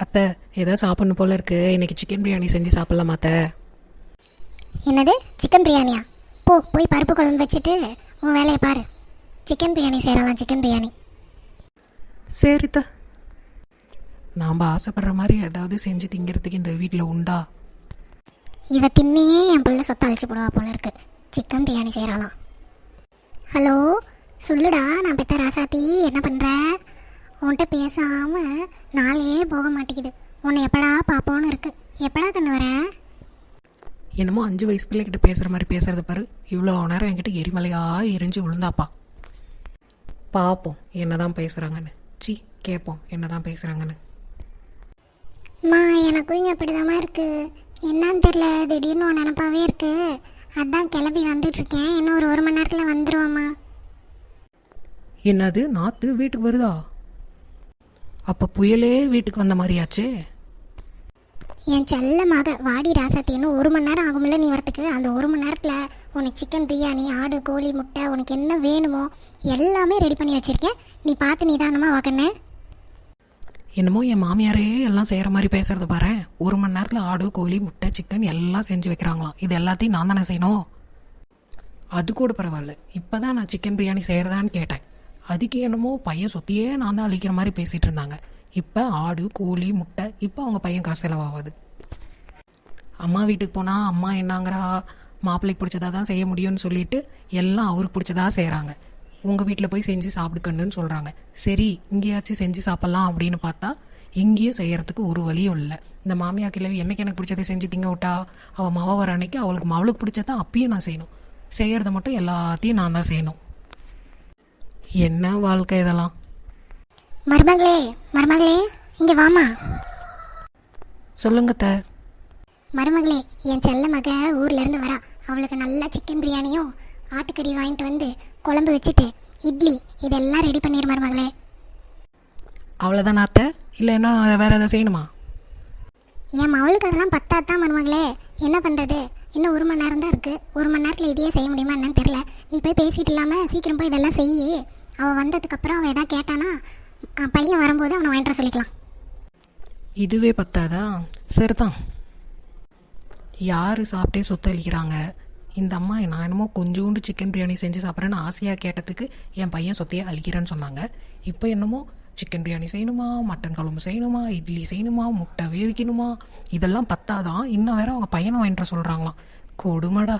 அத்தை, ஏதோ சாப்பிடணும் போல இருக்கு. இன்னைக்கு சிக்கன் பிரியாணி செஞ்சு சாப்பிடலாமா அத்தை? என்னது சிக்கன் பிரியாணியா? போய் பருப்பு குழம்பு வச்சுட்டு உன் வேலையை பாரு. சிக்கன் பிரியாணி செய்யலாம். சிக்கன் பிரியாணி சரித்த. நாம் ஆசைப்படுற மாதிரி ஏதாவது செஞ்சு திங்கிறதுக்கு இந்த வீட்டில் உண்டா? இவ தின்னியே என் பிள்ளை சொத்தை அழிச்சு போடுவா போல இருக்கு. சிக்கன் பிரியாணி செய்யலாம். ஹலோ, சொல்லுடா. நான் பெத்த ராசாத்தி, என்ன பண்ணுற? உன்கிட்ட பேசாமல் நாளே போக மாட்டேங்குது. உன்னை எப்படா பார்ப்போன்னு இருக்கு. எப்படா கண்ணு வர? என்னமோ 5 வயசு பிள்ளைகிட்ட பேசுகிற மாதிரி பேசுறது பாரு. இவ்வளோ நேரம் என்கிட்ட எரிமலையாக எரிஞ்சு விழுந்தாப்பா. பார்ப்போம் என்னதான் பேசுகிறாங்கன்னு. கேட்போம் என்னதான் பேசுகிறாங்கன்னு. அம்மா, எனக்கும் இங்கே அப்படிதாம்மா இருக்கு. என்னன்னு தெரியல, திடீர்னு உன் நினப்பாவே இருக்கு. அதான் கிளம்பி வந்துட்டுருக்கேன். இன்னும் ஒரு 1 மணி நேரத்தில் வந்துடுவாம்மா. என்னது, நாற்று வீட்டுக்கு வருதா? அப்போ புயலே வீட்டுக்கு வந்த மாதிரியாச்சே. என் செல்ல மக வாடி ராசாத்தி, இன்னும் 1 மணி நேரம் ஆகும்ல நீ வரத்துக்கு. அந்த 1 மணி நேரத்தில் உனக்கு சிக்கன் பிரியாணி, ஆடு, கோழி, முட்டை, உனக்கு என்ன வேணுமோ எல்லாமே ரெடி பண்ணி வச்சுருக்கேன். நீ பார்த்து நிதானமாக வாக்கண்ணே. என்னமோ என் மாமியாரே எல்லாம் செய்கிற மாதிரி பேசுறது பாரு. 1 மணி நேரத்தில் ஆடு, கோழி, முட்டை, சிக்கன் எல்லாம் செஞ்சு வைக்கிறாங்களாம். இது எல்லாத்தையும் நான் தானே செய்யணும்? அது கூட பரவாயில்ல. இப்போ தான் நான் சிக்கன் பிரியாணி செய்கிறதான்னு கேட்டேன். அதுக்கு என்னமோ பையன் சொத்தியே நான் தான் அழிக்கிற மாதிரி பேசிகிட்டு இருந்தாங்க. இப்போ ஆடு, கோழி, முட்டை, இப்போ அவங்க பையன் காசு செலவாகுது. அம்மா வீட்டுக்கு போனால் அம்மா என்னங்கிறா, மாப்பிள்ளைக்கு பிடிச்சதா தான் செய்ய முடியும்னு சொல்லிட்டு எல்லாம் அவருக்கு பிடிச்சதா செய்கிறாங்க. உங்கள் வீட்டில் போய் செஞ்சு சாப்பிடுக்கணுன்னு சொல்கிறாங்க. சரி, இங்கேயாச்சும் செஞ்சு சாப்பிட்லாம் அப்படின்னு பார்த்தா இங்கேயும் செய்கிறதுக்கு ஒரு வழியும் இல்லை. இந்த மாமியா கிழவி என்னைக்கு எனக்கு பிடிச்சதை செஞ்சு திங்க விட்டா, அவள் மாவை வர அன்னைக்கு அவளுக்கு பிடிச்சதான் அப்பயும் நான் செய்யணும். செய்கிறத மட்டும் எல்லாத்தையும் நான் தான் செய்யணும். என்ன வாழ்க்கை இதெல்லாம். மருமகளே இங்கே வாமா. சொல்லுங்க த. மருமகளே, என் செல்ல மக ஊர்லேருந்து வரா. அவளுக்கு நல்லா சிக்கன் பிரியாணியும் ஆட்டுக்கறி வாங்கிட்டு வந்து குழம்பு வச்சுட்டு இட்லி இதெல்லாம் ரெடி பண்ணிடு மருமகளே. அவ்வளோதான் அத்தை? இல்லை என்ன வேறு எதாவது செய்யணுமா? என் மவளுக்கு அதெல்லாம் பத்தாதான் மருமகளே. என்ன பண்ணுறது, இன்னும் 1 மணி நேரம் தான் இருக்குது. 1 மணி நேரத்தில் இதையே செய்ய முடியுமா என்னன்னு தெரில. நீ போய் பேசிட்டு இல்லாமல் சீக்கிரம் போய் இதெல்லாம் செய்யி. அவள் வந்ததுக்கப்புறம் அவள் எதாவது கேட்டானா பையன் வரும்போது அவனை வாங்கிட்டு சொல்லிக்கலாம். இதுவே பத்தாதா? சரிதான். யார் சாப்பிட்டே சொத்தளிக்கிறாங்க. இந்த அம்மா நான் என்னமோ கொஞ்சோண்டு சிக்கன் பிரியாணி செஞ்சு சாப்பிட்றேன்னு ஆசையாக கேட்டதுக்கு என் பையன் சொத்தையே அழிக்கிறேன்னு சொன்னாங்க. இப்போ என்னமோ சிக்கன் பிரியாணி செய்யணுமா, மட்டன் குழம்பு செய்யணுமா, இட்லி செய்யணுமா, முட்டை வேவிக்கணுமா, இதெல்லாம் பத்தாதான் இன்னும் வேற அவங்க பையனை வாங்கிட்டு சொல்கிறாங்களாம். கொடுமடா.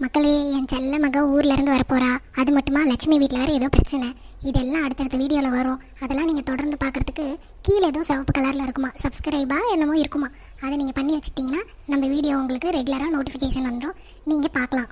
மக்களே, என் செல்ல மக ஊர்லேருந்து வரப்போகிறா. அது மட்டுமா, லட்சுமி வீட்டில் வேறு ஏதோ பிரச்சனை. இதெல்லாம் அடுத்தடுத்த வீடியோவில் வரும். அதெல்லாம் நீங்கள் தொடர்ந்து பார்க்குறதுக்கு கீழே ஏதோ சிவப்பு கலரில் இருக்குமா, சப்ஸ்கிரைபாக என்னமோ இருக்குமா. அதை நீங்கள் பண்ணி வச்சுட்டிங்கன்னா நம்ம வீடியோ உங்களுக்கு ரெகுலராக நோட்டிஃபிகேஷன் வந்துடும். நீங்கள் பார்க்கலாம்.